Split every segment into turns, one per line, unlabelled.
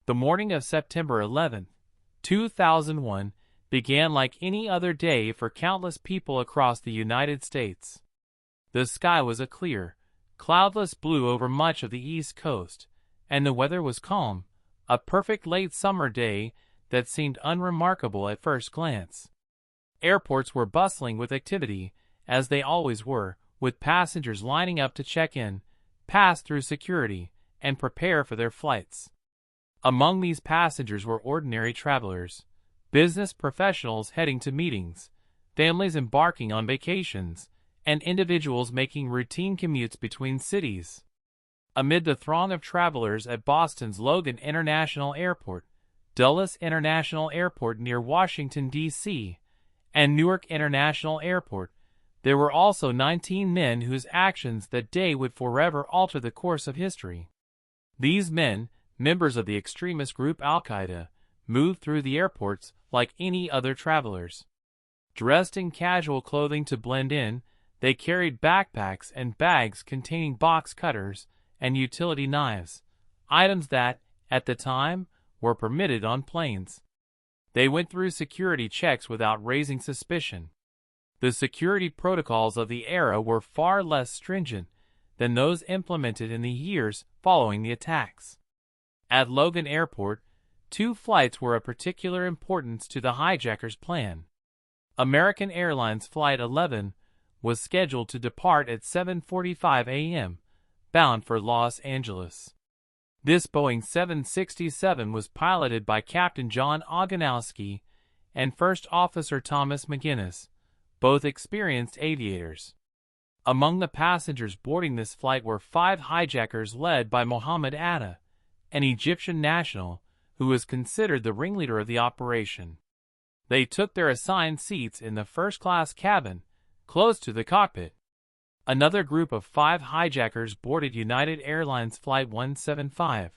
The morning of September 11, 2001, began like any other day for countless people across the United States. The sky was a clear, cloudless blue over much of the East Coast, and the weather was calm, a perfect late summer day that seemed unremarkable at first glance. Airports were bustling with activity, as they always were, with passengers lining up to check in, pass through security, and prepare for their flights. Among these passengers were ordinary travelers, business professionals heading to meetings, families embarking on vacations, and individuals making routine commutes between cities. Amid the throng of travelers at Boston's Logan International Airport, Dulles International Airport near Washington, D.C., and Newark International Airport, there were also 19 men whose actions that day would forever alter the course of history. These men, members of the extremist group Al-Qaeda, moved through the airports like any other travelers. Dressed in casual clothing to blend in, they carried backpacks and bags containing box cutters and utility knives, items that, at the time, were permitted on planes. They went through security checks without raising suspicion. The security protocols of the era were far less stringent than those implemented in the years following the attacks. At Logan Airport, 2 flights were of particular importance to the hijackers' plan. American Airlines Flight 11 was scheduled to depart at 7:45 a.m., bound for Los Angeles. This Boeing 767 was piloted by Captain John Ogonowski and First Officer Thomas McGinnis, both experienced aviators. Among the passengers boarding this flight were 5 hijackers led by Mohammed Atta, an Egyptian national who was considered the ringleader of the operation. They took their assigned seats in the first-class cabin, close to the cockpit. Another group of 5 hijackers boarded United Airlines Flight 175,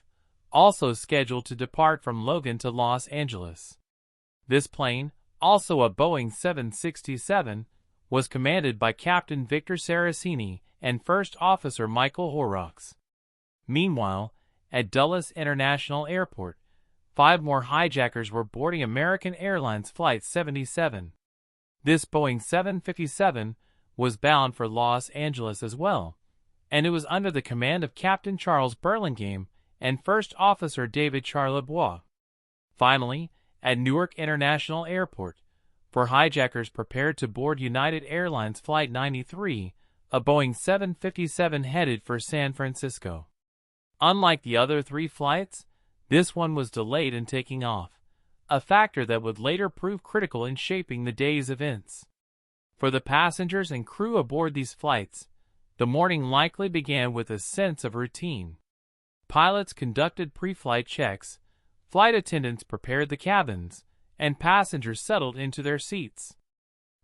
also scheduled to depart from Logan to Los Angeles. This plane, also a Boeing 767, was commanded by Captain Victor Saraceni and First Officer Michael Horrocks. Meanwhile, at Dulles International Airport, 5 more hijackers were boarding American Airlines Flight 77. This Boeing 757 was bound for Los Angeles as well, and it was under the command of Captain Charles Burlingame and First Officer David Charlebois. Finally, at Newark International Airport, 4 hijackers prepared to board United Airlines Flight 93, a Boeing 757 headed for San Francisco. Unlike the other 3 flights, this one was delayed in taking off, a factor that would later prove critical in shaping the day's events. For the passengers and crew aboard these flights, the morning likely began with a sense of routine. Pilots conducted pre-flight checks, flight attendants prepared the cabins, and passengers settled into their seats.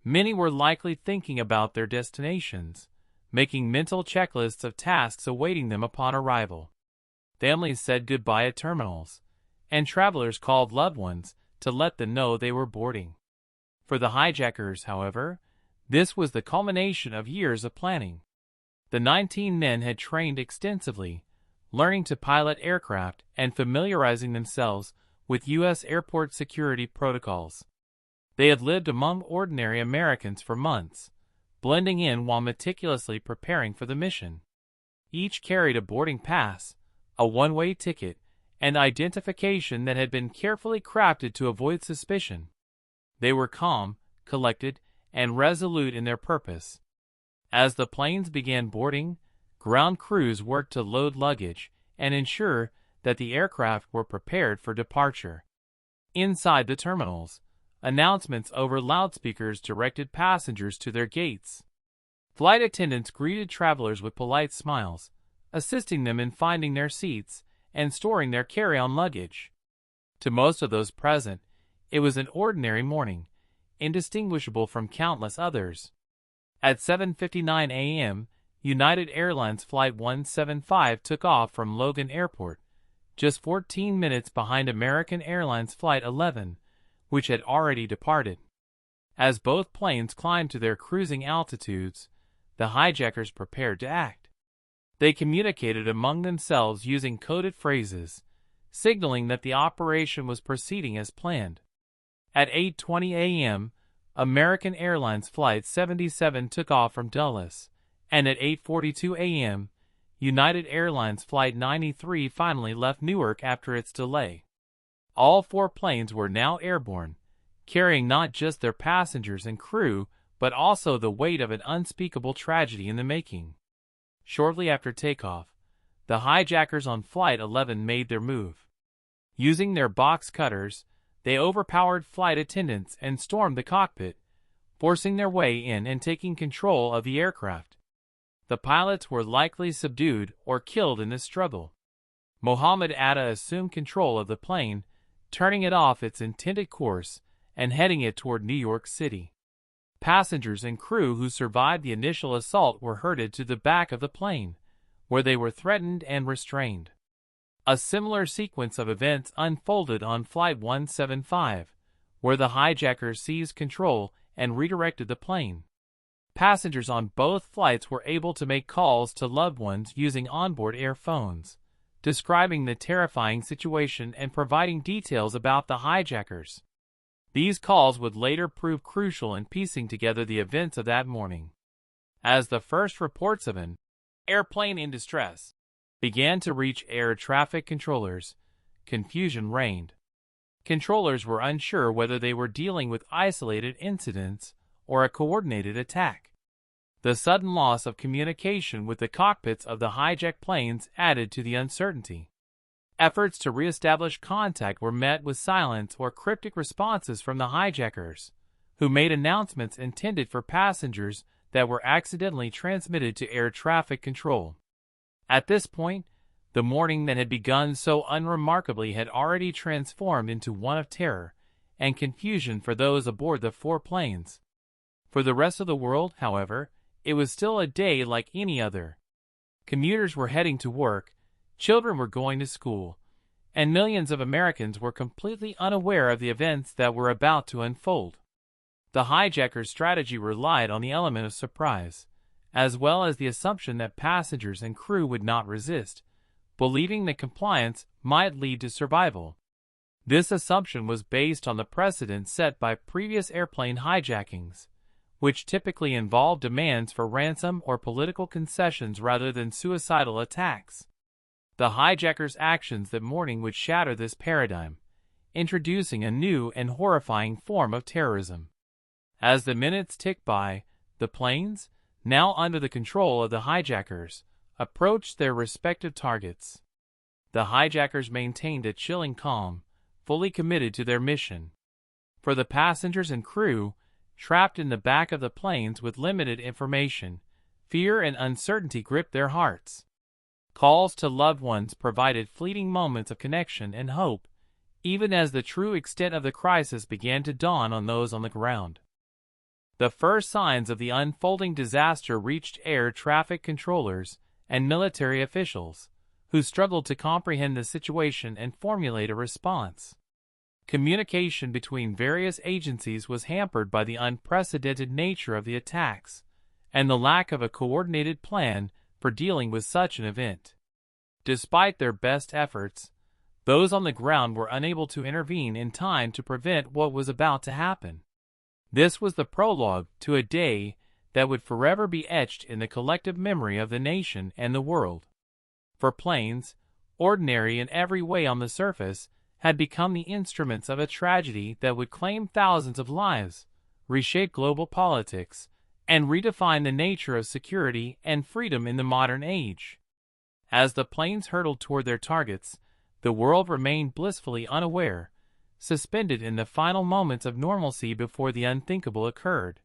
Many were likely thinking about their destinations, making mental checklists of tasks awaiting them upon arrival. Families said goodbye at terminals, and travelers called loved ones to let them know they were boarding. For the hijackers, however, this was the culmination of years of planning. The 19 men had trained extensively, learning to pilot aircraft and familiarizing themselves with U.S. airport security protocols. They had lived among ordinary Americans for months, blending in while meticulously preparing for the mission. Each carried a boarding pass, a one-way ticket, and identification that had been carefully crafted to avoid suspicion. They were calm, collected, and resolute in their purpose. As the planes began boarding, ground crews worked to load luggage and ensure that the aircraft were prepared for departure. Inside the terminals, announcements over loudspeakers directed passengers to their gates. Flight attendants greeted travelers with polite smiles, assisting them in finding their seats and storing their carry-on luggage. To most of those present, it was an ordinary morning, indistinguishable from countless others. At 7:59 a.m., United Airlines Flight 175 took off from Logan Airport, just 14 minutes behind American Airlines Flight 11, which had already departed. As both planes climbed to their cruising altitudes, the hijackers prepared to act. They communicated among themselves using coded phrases, signaling that the operation was proceeding as planned. At 8:20 a.m., American Airlines Flight 77 took off from Dulles, and at 8:42 a.m., United Airlines Flight 93 finally left Newark after its delay. All four planes were now airborne, carrying not just their passengers and crew, but also the weight of an unspeakable tragedy in the making. Shortly after takeoff, the hijackers on Flight 11 made their move. Using their box cutters, they overpowered flight attendants and stormed the cockpit, forcing their way in and taking control of the aircraft. The pilots were likely subdued or killed in this struggle. Mohammed Atta assumed control of the plane, turning it off its intended course and heading it toward New York City. Passengers and crew who survived the initial assault were herded to the back of the plane, where they were threatened and restrained. A similar sequence of events unfolded on Flight 175, where the hijackers seized control and redirected the plane. Passengers on both flights were able to make calls to loved ones using onboard air phones, describing the terrifying situation and providing details about the hijackers. These calls would later prove crucial in piecing together the events of that morning. As the first reports of an airplane in distress began to reach air traffic controllers, confusion reigned. Controllers were unsure whether they were dealing with isolated incidents or a coordinated attack. The sudden loss of communication with the cockpits of the hijacked planes added to the uncertainty. Efforts to reestablish contact were met with silence or cryptic responses from the hijackers, who made announcements intended for passengers that were accidentally transmitted to air traffic control. At this point, the morning that had begun so unremarkably had already transformed into one of terror and confusion for those aboard the four planes. For the rest of the world, however, it was still a day like any other. Commuters were heading to work, children were going to school, and millions of Americans were completely unaware of the events that were about to unfold. The hijackers' strategy relied on the element of surprise, as well as the assumption that passengers and crew would not resist, believing that compliance might lead to survival. This assumption was based on the precedent set by previous airplane hijackings, which typically involved demands for ransom or political concessions rather than suicidal attacks. The hijackers' actions that morning would shatter this paradigm, introducing a new and horrifying form of terrorism. As the minutes ticked by, the planes, now under the control of the hijackers, approached their respective targets. The hijackers maintained a chilling calm, fully committed to their mission. For the passengers and crew, trapped in the back of the planes with limited information, fear and uncertainty gripped their hearts. Calls to loved ones provided fleeting moments of connection and hope, even as the true extent of the crisis began to dawn on those on the ground. The first signs of the unfolding disaster reached air traffic controllers and military officials, who struggled to comprehend the situation and formulate a response. Communication between various agencies was hampered by the unprecedented nature of the attacks and the lack of a coordinated plan for dealing with such an event. Despite their best efforts, those on the ground were unable to intervene in time to prevent what was about to happen. This was the prologue to a day that would forever be etched in the collective memory of the nation and the world. For planes, ordinary in every way on the surface, had become the instruments of a tragedy that would claim thousands of lives, reshape global politics, and redefine the nature of security and freedom in the modern age. As the planes hurtled toward their targets, the world remained blissfully unaware, suspended in the final moments of normalcy before the unthinkable occurred.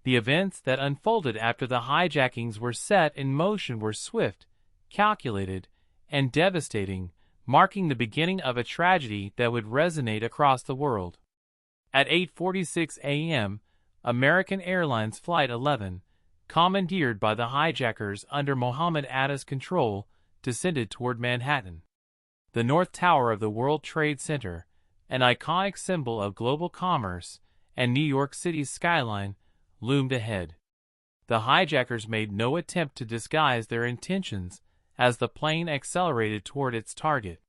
The events that unfolded after the hijackings were set in motion were swift, calculated, and devastating, marking the beginning of a tragedy that would resonate across the world. At 8:46 a.m., American Airlines Flight 11, commandeered by the hijackers under Mohammed Atta's control, descended toward Manhattan. The North Tower of the World Trade Center, an iconic symbol of global commerce and New York City's skyline, loomed ahead. The hijackers made no attempt to disguise their intentions as the plane accelerated toward its target.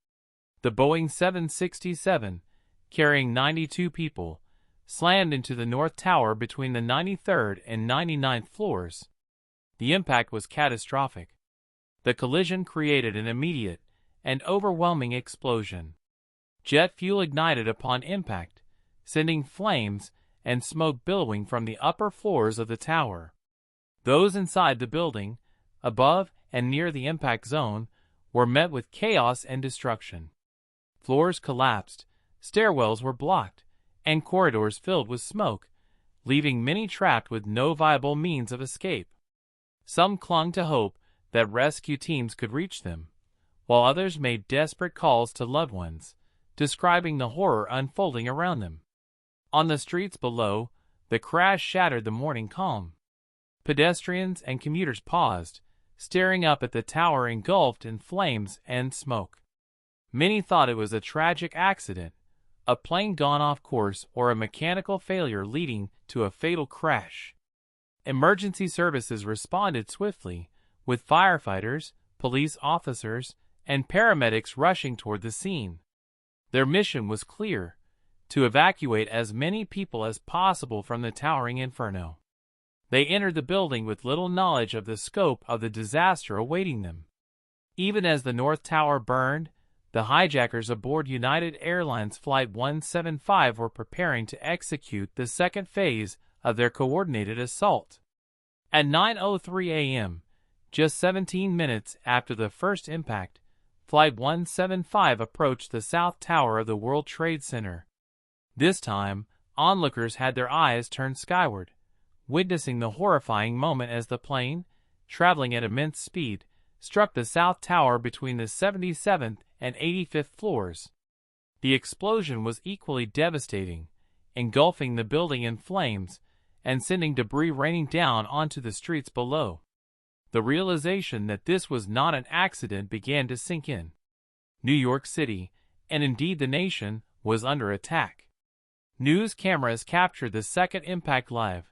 The Boeing 767, carrying 92 people, slammed into the North Tower between the 93rd and 99th floors. The impact was catastrophic. The collision created an immediate and overwhelming explosion. Jet fuel ignited upon impact, sending flames and smoke billowing from the upper floors of the tower. Those inside the building, above and near the impact zone, were met with chaos and destruction. Floors collapsed, stairwells were blocked, and corridors filled with smoke, leaving many trapped with no viable means of escape. Some clung to hope that rescue teams could reach them, while others made desperate calls to loved ones, describing the horror unfolding around them. On the streets below, the crash shattered the morning calm. Pedestrians and commuters paused, staring up at the tower engulfed in flames and smoke. Many thought it was a tragic accident, a plane gone off course, or a mechanical failure leading to a fatal crash. Emergency services responded swiftly, with firefighters, police officers, and paramedics rushing toward the scene. Their mission was clear: to evacuate as many people as possible from the towering inferno. They entered the building with little knowledge of the scope of the disaster awaiting them. Even as the North Tower burned, the hijackers aboard United Airlines Flight 175 were preparing to execute the second phase of their coordinated assault. At 9:03 a.m., just 17 minutes after the first impact, Flight 175 approached the South Tower of the World Trade Center. This time, onlookers had their eyes turned skyward, witnessing the horrifying moment as the plane, traveling at immense speed, struck the South Tower between the 77th and 85th floors. The explosion was equally devastating, engulfing the building in flames and sending debris raining down onto the streets below. The realization that this was not an accident began to sink in. New York City, and indeed the nation, was under attack. News cameras captured the second impact live,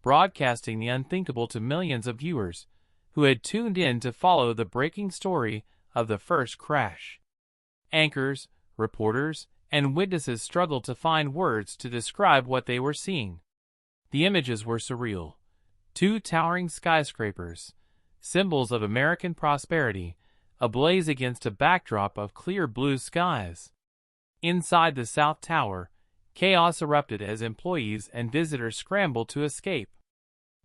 broadcasting the unthinkable to millions of viewers who had tuned in to follow the breaking story of the first crash. Anchors, reporters, and witnesses struggled to find words to describe what they were seeing. The images were surreal. Two towering skyscrapers, symbols of American prosperity, ablaze against a backdrop of clear blue skies. Inside the South Tower, chaos erupted as employees and visitors scrambled to escape.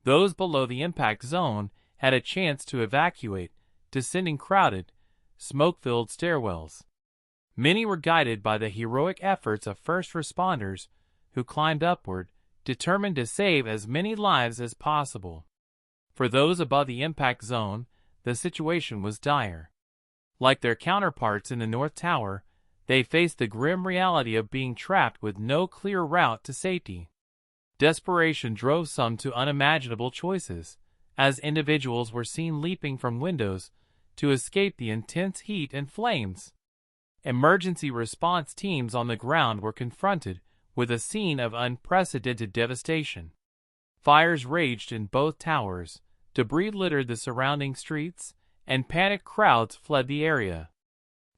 Those below the impact zone had a chance to evacuate, descending crowded, smoke-filled stairwells. Many were guided by the heroic efforts of first responders who climbed upward, determined to save as many lives as possible. For those above the impact zone, the situation was dire. Like their counterparts in the North Tower, they faced the grim reality of being trapped with no clear route to safety. Desperation drove some to unimaginable choices, as individuals were seen leaping from windows to escape the intense heat and flames. Emergency response teams on the ground were confronted with a scene of unprecedented devastation. Fires raged in both towers, debris littered the surrounding streets, and panicked crowds fled the area.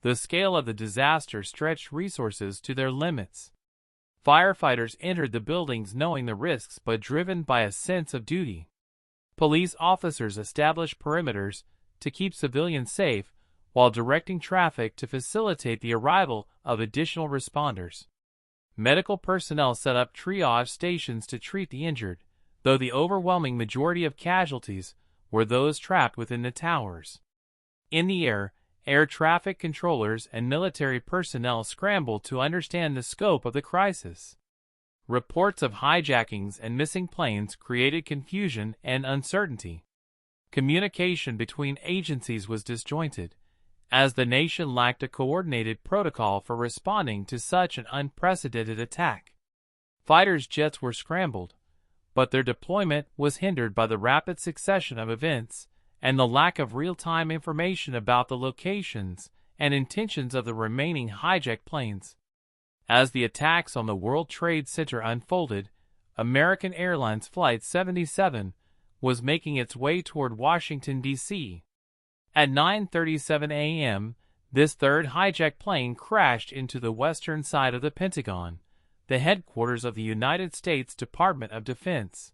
The scale of the disaster stretched resources to their limits. Firefighters entered the buildings knowing the risks but driven by a sense of duty. Police officers established perimeters to keep civilians safe while directing traffic to facilitate the arrival of additional responders. Medical personnel set up triage stations to treat the injured, though the overwhelming majority of casualties were those trapped within the towers. In the air traffic controllers and military personnel scrambled to understand the scope of the crisis. Reports of hijackings and missing planes created confusion and uncertainty. Communication between agencies was disjointed, as the nation lacked a coordinated protocol for responding to such an unprecedented attack. Fighters' jets were scrambled, but their deployment was hindered by the rapid succession of events and the lack of real-time information about the locations and intentions of the remaining hijacked planes. As the attacks on the World Trade Center unfolded, American Airlines Flight 77 was making its way toward Washington, D.C. At 9:37 a.m., This third hijacked plane crashed into the western side of the Pentagon, the headquarters of the United States Department of Defense.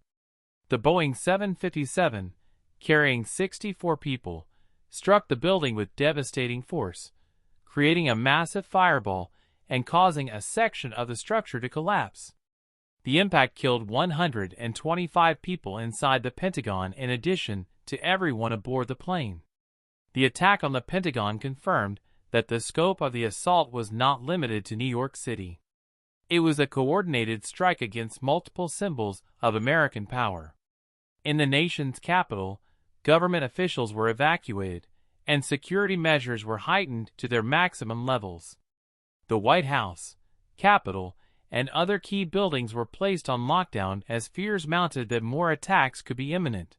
The Boeing 757, carrying 64 people, struck the building with devastating force, creating a massive fireball and causing a section of the structure to collapse. The impact killed 125 people inside the Pentagon in addition to everyone aboard the plane. The attack on the Pentagon confirmed that the scope of the assault was not limited to New York City. It was a coordinated strike against multiple symbols of American power. In the nation's capital, government officials were evacuated, and security measures were heightened to their maximum levels. The White House, Capitol, and other key buildings were placed on lockdown as fears mounted that more attacks could be imminent.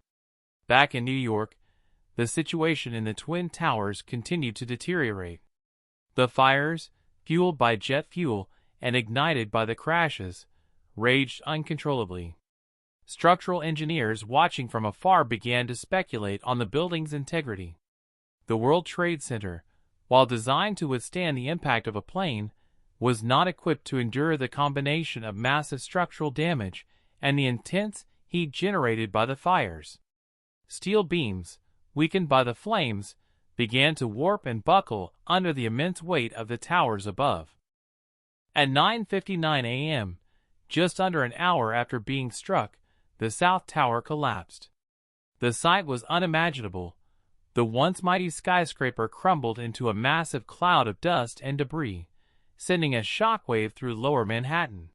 Back in New York, the situation in the Twin Towers continued to deteriorate. The fires, fueled by jet fuel and ignited by the crashes, raged uncontrollably. Structural engineers watching from afar began to speculate on the building's integrity. The World Trade Center, while designed to withstand the impact of a plane, was not equipped to endure the combination of massive structural damage and the intense heat generated by the fires. Steel beams, weakened by the flames, began to warp and buckle under the immense weight of the towers above. At 9:59 a.m., just under an hour after being struck, the South Tower collapsed. The sight was unimaginable. The once mighty skyscraper crumbled into a massive cloud of dust and debris, sending a shockwave through lower Manhattan.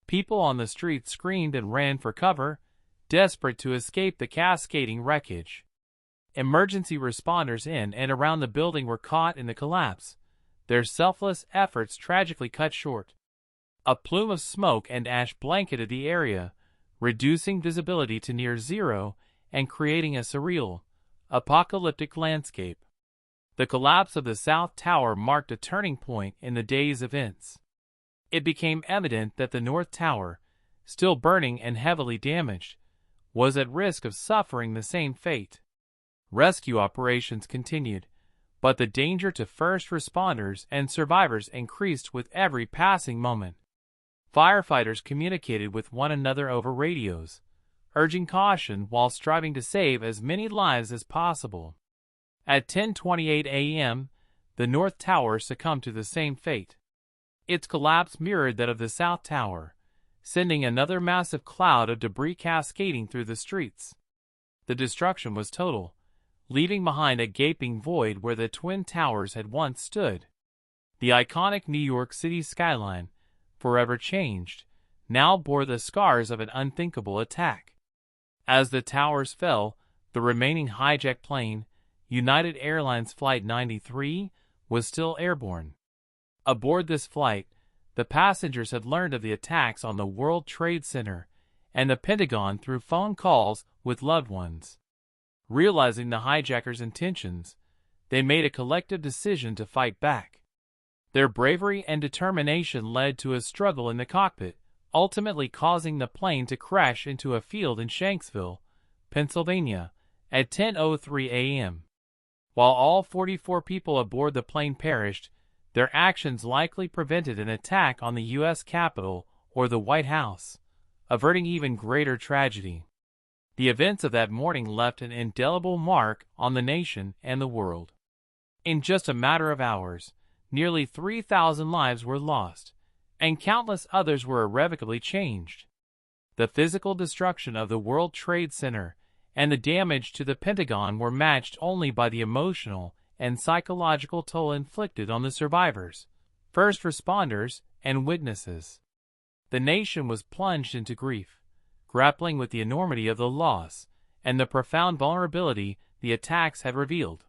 People on the streets screamed and ran for cover, desperate to escape the cascading wreckage. Emergency responders in and around the building were caught in the collapse, their selfless efforts tragically cut short. A plume of smoke and ash blanketed the area, reducing visibility to near zero and creating a surreal, apocalyptic landscape. The collapse of the South Tower marked a turning point in the day's events. It became evident that the North Tower, still burning and heavily damaged, was at risk of suffering the same fate. Rescue operations continued, but the danger to first responders and survivors increased with every passing moment. Firefighters communicated with one another over radios, urging caution while striving to save as many lives as possible. At 10:28 a.m., the North Tower succumbed to the same fate. Its collapse mirrored that of the South Tower, sending another massive cloud of debris cascading through the streets. The destruction was total, leaving behind a gaping void where the Twin Towers had once stood. The iconic New York City skyline, forever changed, now bore the scars of an unthinkable attack. As the towers fell, the remaining hijacked plane, United Airlines Flight 93, was still airborne. Aboard this flight, the passengers had learned of the attacks on the World Trade Center and the Pentagon through phone calls with loved ones. Realizing the hijackers' intentions, they made a collective decision to fight back. Their bravery and determination led to a struggle in the cockpit, ultimately causing the plane to crash into a field in Shanksville, Pennsylvania, at 10:03 a.m. While all 44 people aboard the plane perished, their actions likely prevented an attack on the U.S. Capitol or the White House, averting even greater tragedy. The events of that morning left an indelible mark on the nation and the world. In just a matter of hours, nearly 3,000 lives were lost, and countless others were irrevocably changed. The physical destruction of the World Trade Center and the damage to the Pentagon were matched only by the emotional and psychological toll inflicted on the survivors, first responders, and witnesses. The nation was plunged into grief, grappling with the enormity of the loss and the profound vulnerability the attacks had revealed.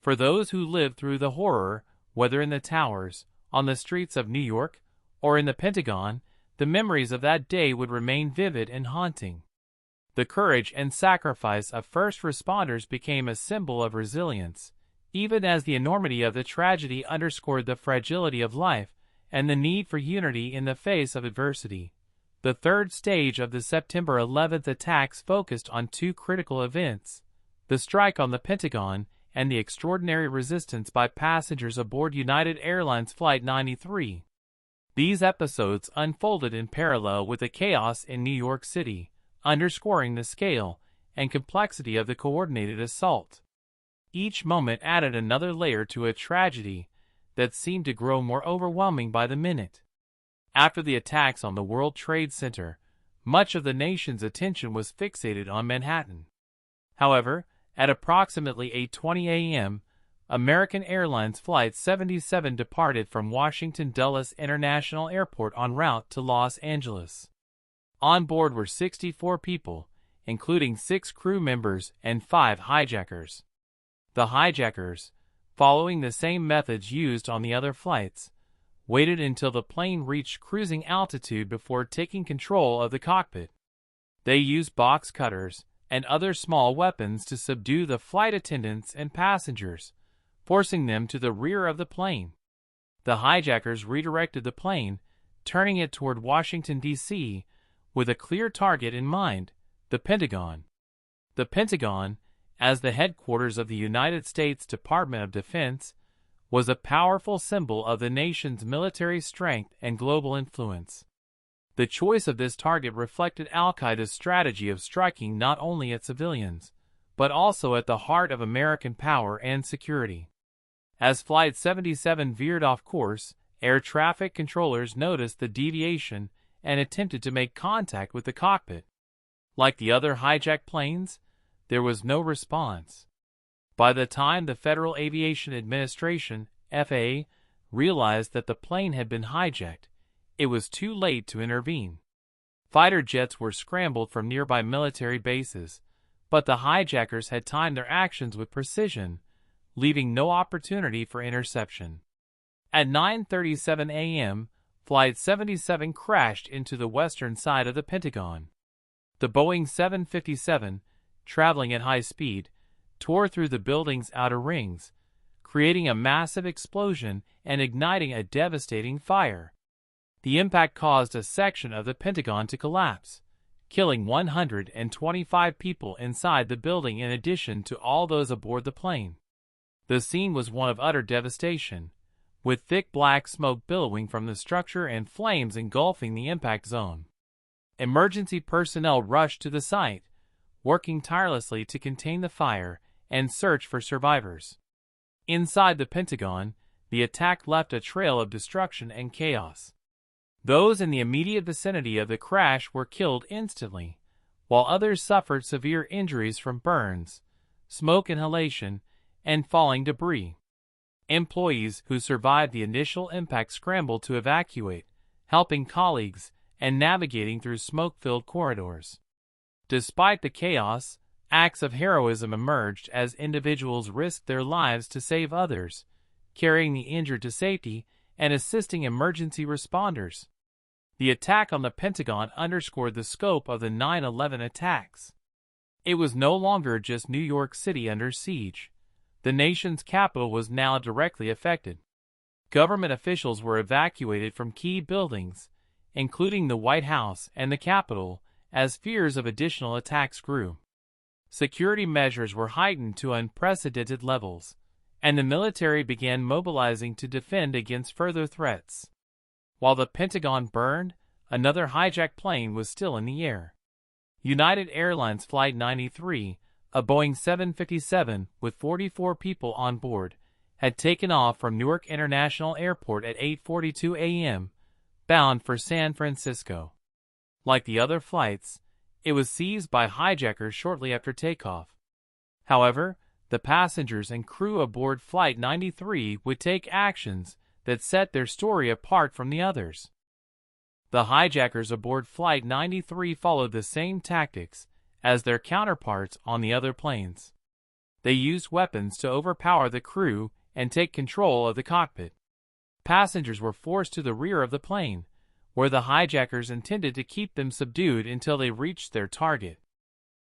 For those who lived through the horror, whether in the towers, on the streets of New York, or in the Pentagon, the memories of that day would remain vivid and haunting. The courage and sacrifice of first responders became a symbol of resilience, even as the enormity of the tragedy underscored the fragility of life and the need for unity in the face of adversity. The third stage of the September 11th attacks focused on two critical events: the strike on the Pentagon and the extraordinary resistance by passengers aboard United Airlines Flight 93. These episodes unfolded in parallel with the chaos in New York City, underscoring the scale and complexity of the coordinated assault. Each moment added another layer to a tragedy that seemed to grow more overwhelming by the minute. After the attacks on the World Trade Center, much of the nation's attention was fixated on Manhattan. However, at approximately 8:20 a.m., American Airlines Flight 77 departed from Washington Dulles International Airport en route to Los Angeles. On board were 64 people, including 6 crew members and 5 hijackers. The hijackers, following the same methods used on the other flights, waited until the plane reached cruising altitude before taking control of the cockpit. They used box cutters and other small weapons to subdue the flight attendants and passengers, forcing them to the rear of the plane. The hijackers redirected the plane, turning it toward Washington, D.C., with a clear target in mind: the Pentagon. The Pentagon, as the headquarters of the United States Department of Defense, was a powerful symbol of the nation's military strength and global influence. The choice of this target reflected al-Qaeda's strategy of striking not only at civilians, but also at the heart of American power and security. As Flight 77 veered off course, air traffic controllers noticed the deviation and attempted to make contact with the cockpit. Like the other hijacked planes, there was no response. By the time the Federal Aviation Administration, FAA, realized that the plane had been hijacked, it was too late to intervene. Fighter jets were scrambled from nearby military bases, but the hijackers had timed their actions with precision, leaving no opportunity for interception. At 9:37 a.m., Flight 77 crashed into the western side of the Pentagon. The Boeing 757, traveling at high speed, tore through the building's outer rings, creating a massive explosion and igniting a devastating fire. The impact caused a section of the Pentagon to collapse, killing 125 people inside the building in addition to all those aboard the plane. The scene was one of utter devastation, with thick black smoke billowing from the structure and flames engulfing the impact zone. Emergency personnel rushed to the site, working tirelessly to contain the fire and search for survivors. Inside the Pentagon, the attack left a trail of destruction and chaos. Those in the immediate vicinity of the crash were killed instantly, while others suffered severe injuries from burns, smoke inhalation, and falling debris. Employees who survived the initial impact scrambled to evacuate, helping colleagues and navigating through smoke-filled corridors. Despite the chaos, acts of heroism emerged as individuals risked their lives to save others, carrying the injured to safety and assisting emergency responders. The attack on the Pentagon underscored the scope of the 9/11 attacks. It was no longer just New York City under siege. The nation's capital was now directly affected. Government officials were evacuated from key buildings, including the White House and the Capitol, as fears of additional attacks grew. Security measures were heightened to unprecedented levels, and the military began mobilizing to defend against further threats. While the Pentagon burned, another hijacked plane was still in the air. United Airlines Flight 93, a Boeing 757 with 44 people on board, had taken off from Newark International Airport at 8:42 a.m., bound for San Francisco. Like the other flights, it was seized by hijackers shortly after takeoff. However, the passengers and crew aboard Flight 93 would take actions that set their story apart from the others. The hijackers aboard Flight 93 followed the same tactics as their counterparts on the other planes. They used weapons to overpower the crew and take control of the cockpit. Passengers were forced to the rear of the plane, where the hijackers intended to keep them subdued until they reached their target.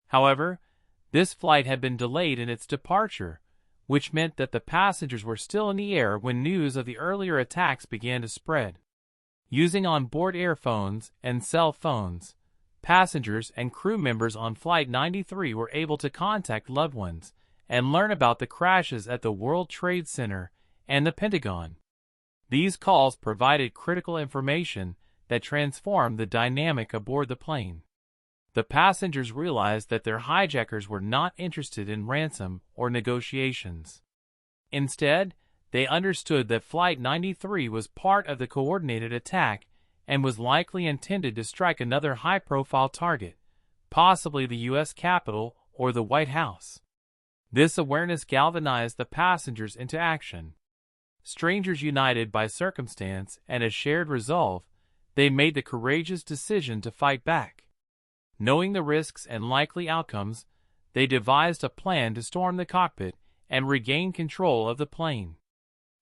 However, this flight had been delayed in its departure, which meant that the passengers were still in the air when news of the earlier attacks began to spread. Using onboard earphones and cell phones, passengers and crew members on Flight 93 were able to contact loved ones and learn about the crashes at the World Trade Center and the Pentagon. These calls provided critical information that transformed the dynamic aboard the plane. The passengers realized that their hijackers were not interested in ransom or negotiations. Instead, they understood that Flight 93 was part of the coordinated attack and was likely intended to strike another high-profile target, possibly the U.S. Capitol or the White House. This awareness galvanized the passengers into action. Strangers united by circumstance and a shared resolve, they made the courageous decision to fight back. Knowing the risks and likely outcomes, they devised a plan to storm the cockpit and regain control of the plane.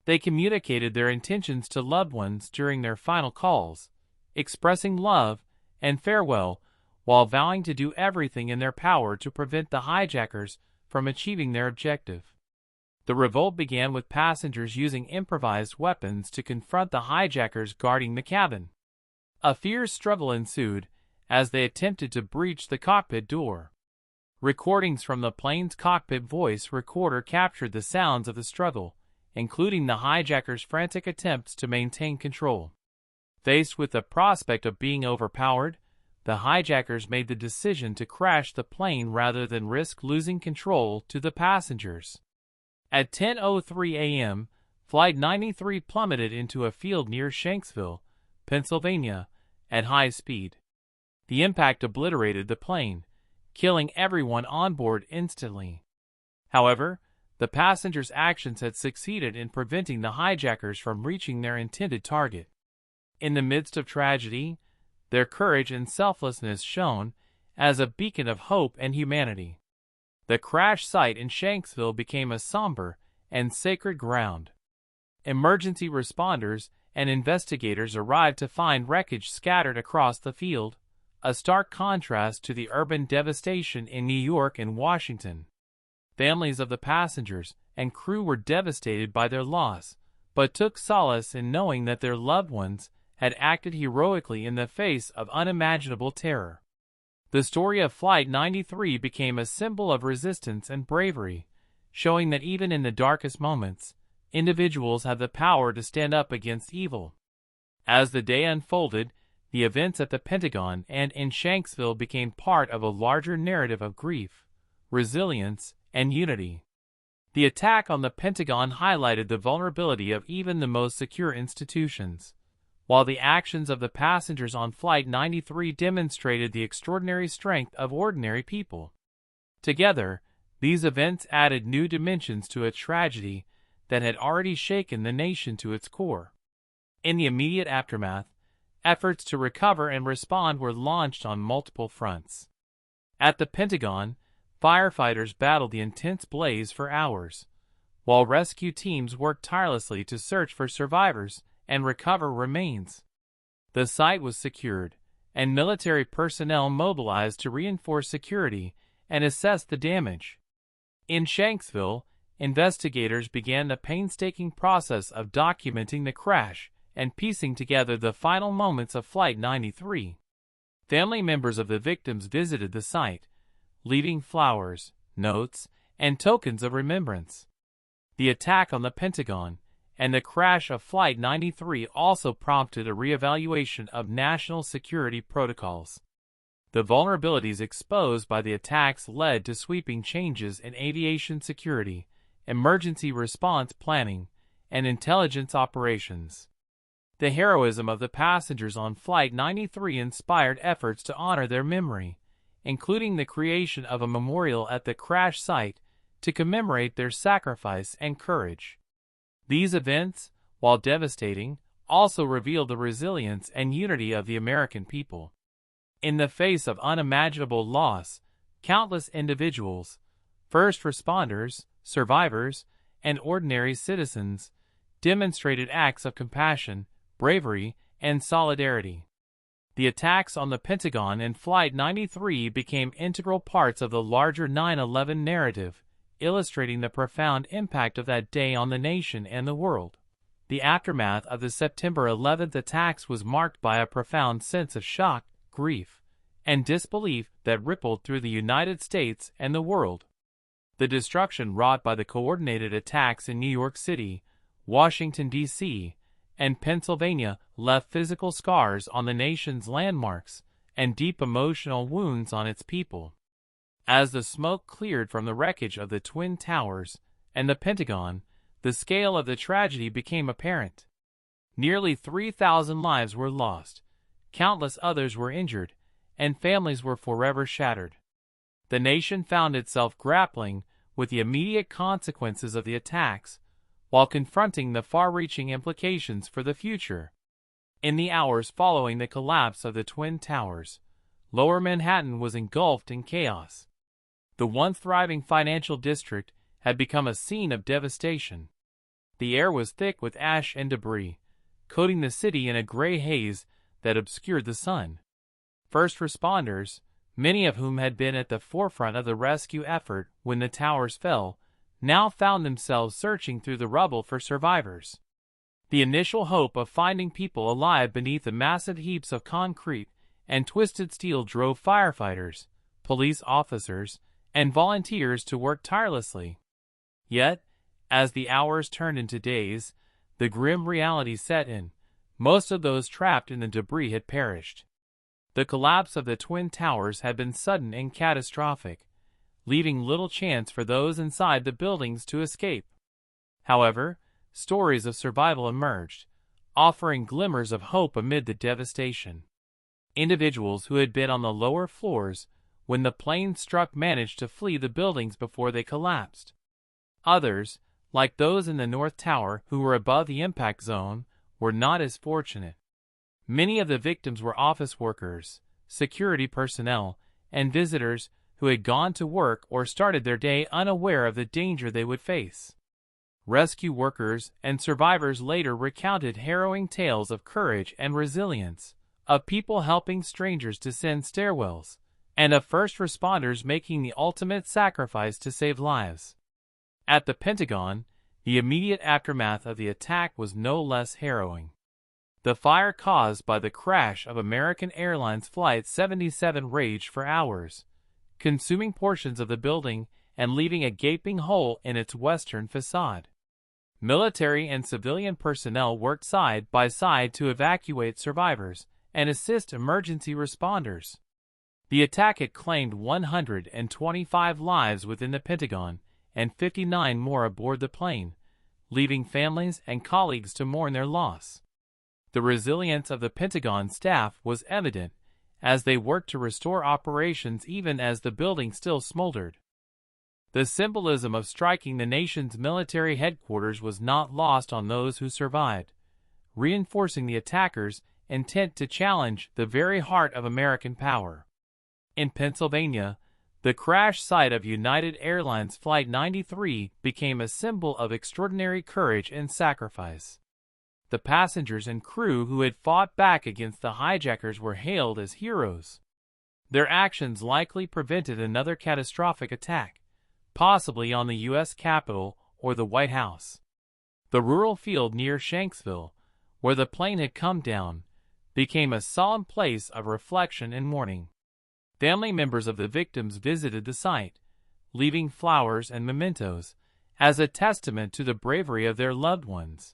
They communicated their intentions to loved ones during their final calls, expressing love and farewell while vowing to do everything in their power to prevent the hijackers from achieving their objective. The revolt began with passengers using improvised weapons to confront the hijackers guarding the cabin. A fierce struggle ensued as they attempted to breach the cockpit door. Recordings from the plane's cockpit voice recorder captured the sounds of the struggle, including the hijackers' frantic attempts to maintain control. Faced with the prospect of being overpowered, the hijackers made the decision to crash the plane rather than risk losing control to the passengers. At 10:03 a.m., Flight 93 plummeted into a field near Shanksville, Pennsylvania, at high speed. The impact obliterated the plane, killing everyone on board instantly. However, the passengers' actions had succeeded in preventing the hijackers from reaching their intended target. In the midst of tragedy, their courage and selflessness shone as a beacon of hope and humanity. The crash site in Shanksville became a somber and sacred ground. Emergency responders and investigators arrived to find wreckage scattered across the field, a stark contrast to the urban devastation in New York and Washington. Families of the passengers and crew were devastated by their loss, but took solace in knowing that their loved ones had acted heroically in the face of unimaginable terror. The story of Flight 93 became a symbol of resistance and bravery, showing that even in the darkest moments, individuals have the power to stand up against evil. As the day unfolded, the events at the Pentagon and in Shanksville became part of a larger narrative of grief, resilience, and unity. The attack on the Pentagon highlighted the vulnerability of even the most secure institutions, while the actions of the passengers on Flight 93 demonstrated the extraordinary strength of ordinary people. Together, these events added new dimensions to a tragedy that had already shaken the nation to its core. In the immediate aftermath, efforts to recover and respond were launched on multiple fronts. At the Pentagon, firefighters battled the intense blaze for hours, while rescue teams worked tirelessly to search for survivors and recover remains. The site was secured, and military personnel mobilized to reinforce security and assess the damage. In Shanksville, investigators began the painstaking process of documenting the crash and piecing together the final moments of Flight 93. Family members of the victims visited the site, leaving flowers, notes, and tokens of remembrance. The attack on the Pentagon and the crash of Flight 93 also prompted a reevaluation of national security protocols. The vulnerabilities exposed by the attacks led to sweeping changes in aviation security, emergency response planning, and intelligence operations. The heroism of the passengers on Flight 93 inspired efforts to honor their memory, including the creation of a memorial at the crash site to commemorate their sacrifice and courage. These events, while devastating, also revealed the resilience and unity of the American people. In the face of unimaginable loss, countless individuals, first responders, survivors, and ordinary citizens, demonstrated acts of compassion, bravery, and solidarity. The attacks on the Pentagon and Flight 93 became integral parts of the larger 9/11 narrative, illustrating the profound impact of that day on the nation and the world. The aftermath of the September 11th attacks was marked by a profound sense of shock, grief, and disbelief that rippled through the United States and the world. The destruction wrought by the coordinated attacks in New York City, Washington, D.C., and Pennsylvania left physical scars on the nation's landmarks and deep emotional wounds on its people. As the smoke cleared from the wreckage of the Twin Towers and the Pentagon, the scale of the tragedy became apparent. Nearly 3,000 lives were lost, countless others were injured, and families were forever shattered. The nation found itself grappling with the immediate consequences of the attacks, while confronting the far-reaching implications for the future. In the hours following the collapse of the Twin Towers, Lower Manhattan was engulfed in chaos. The once thriving financial district had become a scene of devastation. The air was thick with ash and debris, coating the city in a gray haze that obscured the sun. First responders, many of whom had been at the forefront of the rescue effort when the towers fell, now found themselves searching through the rubble for survivors. The initial hope of finding people alive beneath the massive heaps of concrete and twisted steel drove firefighters, police officers, and volunteers to work tirelessly. Yet, as the hours turned into days, the grim reality set in. Most of those trapped in the debris had perished. The collapse of the Twin Towers had been sudden and catastrophic, leaving little chance for those inside the buildings to escape. However, stories of survival emerged, offering glimmers of hope amid the devastation. Individuals who had been on the lower floors when the plane struck managed to flee the buildings before they collapsed. Others, like those in the North Tower who were above the impact zone, were not as fortunate. Many of the victims were office workers, security personnel, and visitors who had gone to work or started their day unaware of the danger they would face. Rescue workers and survivors later recounted harrowing tales of courage and resilience, of people helping strangers descend stairwells, and of first responders making the ultimate sacrifice to save lives. At the Pentagon, the immediate aftermath of the attack was no less harrowing. The fire caused by the crash of American Airlines Flight 77 raged for hours, consuming portions of the building and leaving a gaping hole in its western facade. Military and civilian personnel worked side by side to evacuate survivors and assist emergency responders. The attack had claimed 125 lives within the Pentagon and 59 more aboard the plane, leaving families and colleagues to mourn their loss. The resilience of the Pentagon staff was evident as they worked to restore operations even as the building still smoldered. The symbolism of striking the nation's military headquarters was not lost on those who survived, reinforcing the attackers' intent to challenge the very heart of American power. In Pennsylvania, the crash site of United Airlines Flight 93 became a symbol of extraordinary courage and sacrifice. The passengers and crew who had fought back against the hijackers were hailed as heroes. Their actions likely prevented another catastrophic attack, possibly on the U.S. Capitol or the White House. The rural field near Shanksville, where the plane had come down, became a solemn place of reflection and mourning. Family members of the victims visited the site, leaving flowers and mementos as a testament to the bravery of their loved ones.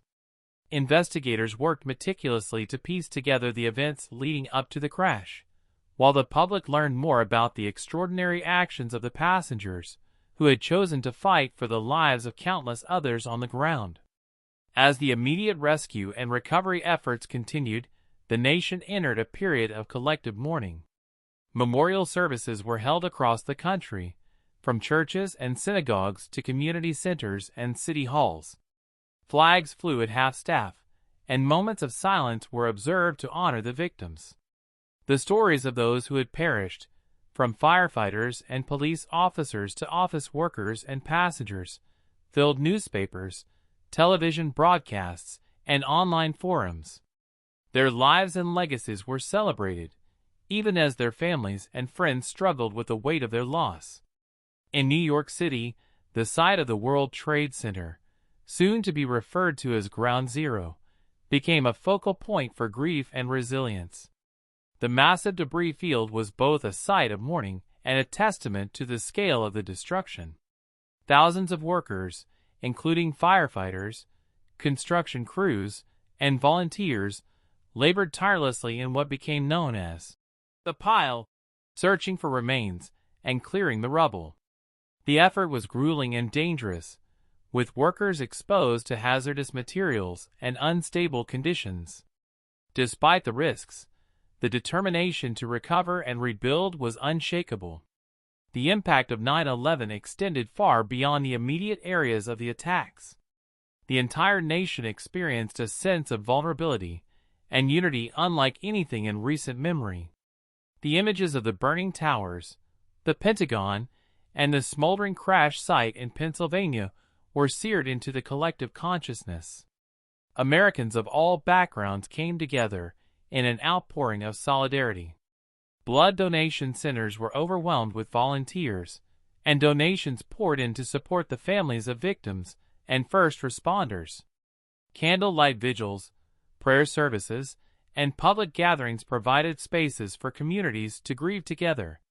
Investigators worked meticulously to piece together the events leading up to the crash, while the public learned more about the extraordinary actions of the passengers who had chosen to fight for the lives of countless others on the ground. As the immediate rescue and recovery efforts continued, the nation entered a period of collective mourning. Memorial services were held across the country, from churches and synagogues to community centers and city halls. Flags flew at half-staff, and moments of silence were observed to honor the victims. The stories of those who had perished, from firefighters and police officers to office workers and passengers, filled newspapers, television broadcasts, and online forums. Their lives and legacies were celebrated, even as their families and friends struggled with the weight of their loss. In New York City, the site of the World Trade Center, soon to be referred to as Ground Zero, became a focal point for grief and resilience. The massive debris field was both a site of mourning and a testament to the scale of the destruction. Thousands of workers, including firefighters, construction crews, and volunteers, labored tirelessly in what became known as the pile, searching for remains and clearing the rubble. The effort was grueling and dangerous, with workers exposed to hazardous materials and unstable conditions. Despite the risks, the determination to recover and rebuild was unshakable. The impact of 9/11 extended far beyond the immediate areas of the attacks. The entire nation experienced a sense of vulnerability and unity unlike anything in recent memory. The images of the burning towers, the Pentagon, and the smoldering crash site in Pennsylvania were seared into the collective consciousness. Americans of all backgrounds came together in an outpouring of solidarity. Blood donation centers were overwhelmed with volunteers, and donations poured in to support the families of victims and first responders. Candlelight vigils, prayer services, and public gatherings provided spaces for communities to grieve together.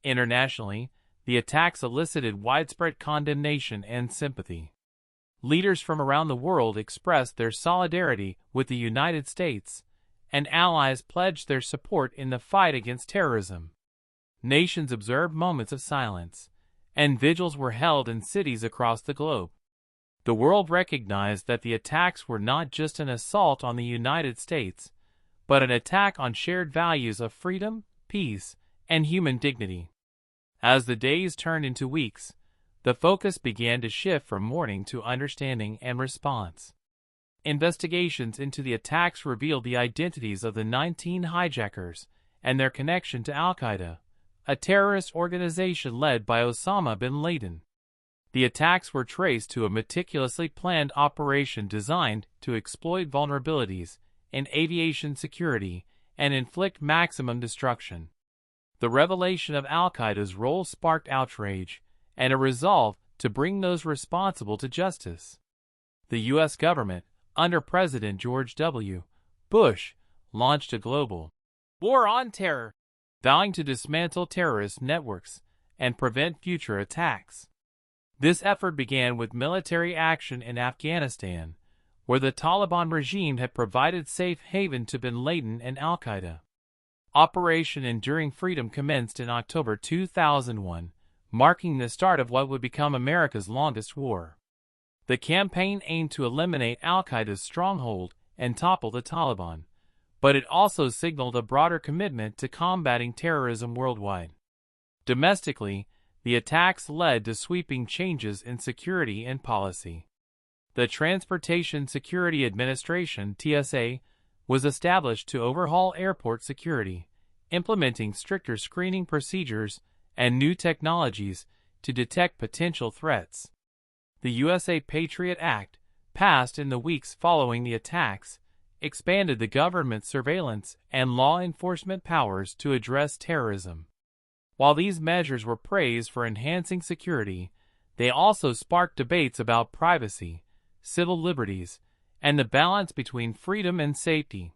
Internationally, the attacks elicited widespread condemnation and sympathy. Leaders from around the world expressed their solidarity with the United States, and allies pledged their support in the fight against terrorism. Nations observed moments of silence, and vigils were held in cities across the globe. The world recognized that the attacks were not just an assault on the United States, but an attack on shared values of freedom, peace, and human dignity. As the days turned into weeks, the focus began to shift from mourning to understanding and response. Investigations into the attacks revealed the identities of the 19 hijackers and their connection to Al-Qaeda, a terrorist organization led by Osama bin Laden. The attacks were traced to a meticulously planned operation designed to exploit vulnerabilities in aviation security and inflict maximum destruction. The revelation of Al-Qaeda's role sparked outrage and a resolve to bring those responsible to justice. The U.S. government, under President George W. Bush, launched a global war on terror, vowing to dismantle terrorist networks and prevent future attacks. This effort began with military action in Afghanistan, where the Taliban regime had provided safe haven to bin Laden and Al-Qaeda. Operation Enduring Freedom commenced in October 2001, marking the start of what would become America's longest war. The campaign aimed to eliminate Al-Qaeda's stronghold and topple the Taliban, but it also signaled a broader commitment to combating terrorism worldwide. Domestically, the attacks led to sweeping changes in security and policy. The Transportation Security Administration (TSA) was established to overhaul airport security, implementing stricter screening procedures and new technologies to detect potential threats. The USA Patriot Act, passed in the weeks following the attacks, expanded the government's surveillance and law enforcement powers to address terrorism. While these measures were praised for enhancing security, they also sparked debates about privacy, civil liberties, and the balance between freedom and safety.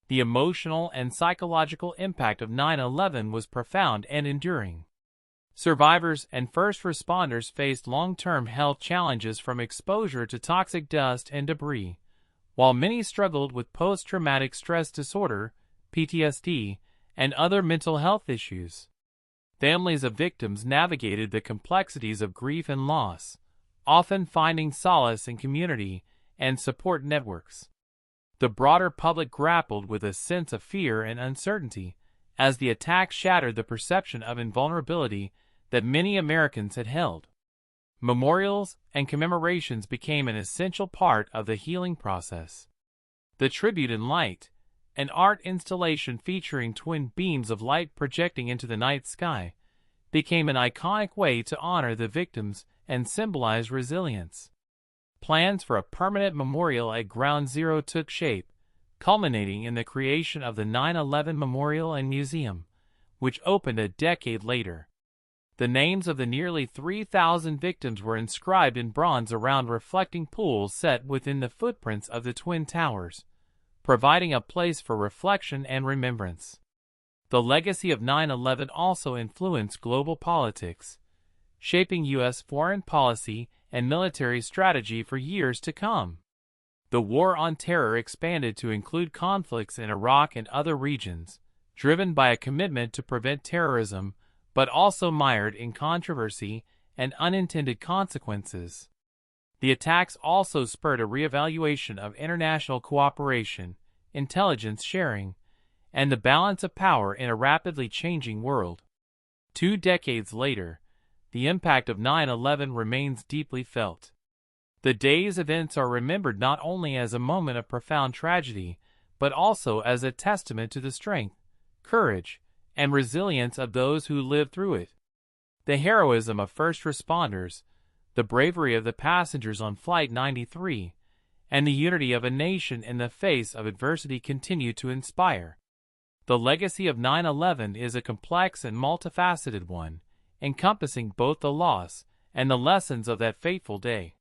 The emotional and psychological impact of 9/11 was profound and enduring. Survivors and first responders faced long-term health challenges from exposure to toxic dust and debris, while many struggled with post-traumatic stress disorder, PTSD, and other mental health issues. Families of victims navigated the complexities of grief and loss, often finding solace in community and support networks. The broader public grappled with a sense of fear and uncertainty as the attack shattered the perception of invulnerability that many Americans had held. Memorials and commemorations became an essential part of the healing process. The Tribute in Light, an art installation featuring twin beams of light projecting into the night sky, became an iconic way to honor the victims and symbolize resilience. Plans for a permanent memorial at Ground Zero took shape, culminating in the creation of the 9/11 Memorial and Museum, which opened a decade later. The names of the nearly 3,000 victims were inscribed in bronze around reflecting pools set within the footprints of the Twin Towers, providing a place for reflection and remembrance. The legacy of 9/11 also influenced global politics, shaping U.S. foreign policy and military strategy for years to come. The War on Terror expanded to include conflicts in Iraq and other regions, driven by a commitment to prevent terrorism, but also mired in controversy and unintended consequences. The attacks also spurred a reevaluation of international cooperation, intelligence sharing, and the balance of power in a rapidly changing world. 2 decades later, the impact of 9/11 remains deeply felt. The day's events are remembered not only as a moment of profound tragedy, but also as a testament to the strength, courage, and resilience of those who lived through it. The heroism of first responders, the bravery of the passengers on Flight 93, and the unity of a nation in the face of adversity continue to inspire. The legacy of 9/11 is a complex and multifaceted one, encompassing both the loss and the lessons of that fateful day.